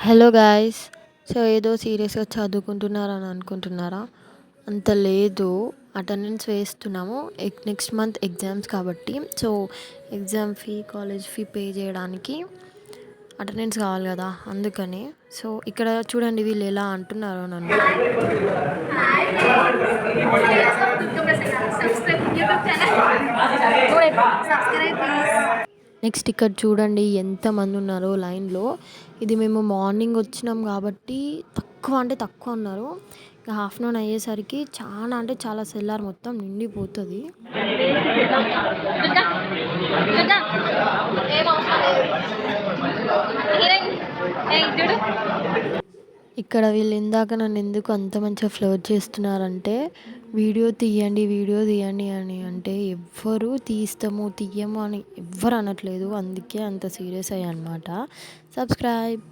Hello guys. So ఏదో సీరియస్గా చదువుకుంటున్నారని అనుకుంటున్నారా? అంత లేదు. అటెండెన్స్ వేస్తున్నాము. నెక్స్ట్ మంత్ ఎగ్జామ్స్ కాబట్టి so exam fee college fee pay చేయడానికి అటెండెన్స్ కావాలి కదా, అందుకని. సో ఇక్కడ చూడండి వీళ్ళు ఎలా అంటున్నారో నన్ను. నెక్స్ట్ ఇక్కడ చూడండి ఎంతమంది ఉన్నారో లైన్లో. ఇది మేము మార్నింగ్ వచ్చినాం కాబట్టి తక్కువ అంటే తక్కువ ఉన్నారు. ఇంకా ఆఫ్టర్నూన్ అయ్యేసరికి చాలా అంటే చాలా సెల్లార్ మొత్తం నిండిపోతుంది. ఇక్కడ వీళ్ళు ఇందాక నన్ను ఎందుకు అంత మంచిగా ఫ్లర్ట్ చేస్తున్నారంటే వీడియో తీయండి అని అంటే ఎవ్వరు తీయము అని ఎవ్వరు అనట్లేదు. అందుకే అంత సీరియస్ అయ్యా అనమాట. సబ్స్క్రైబ్.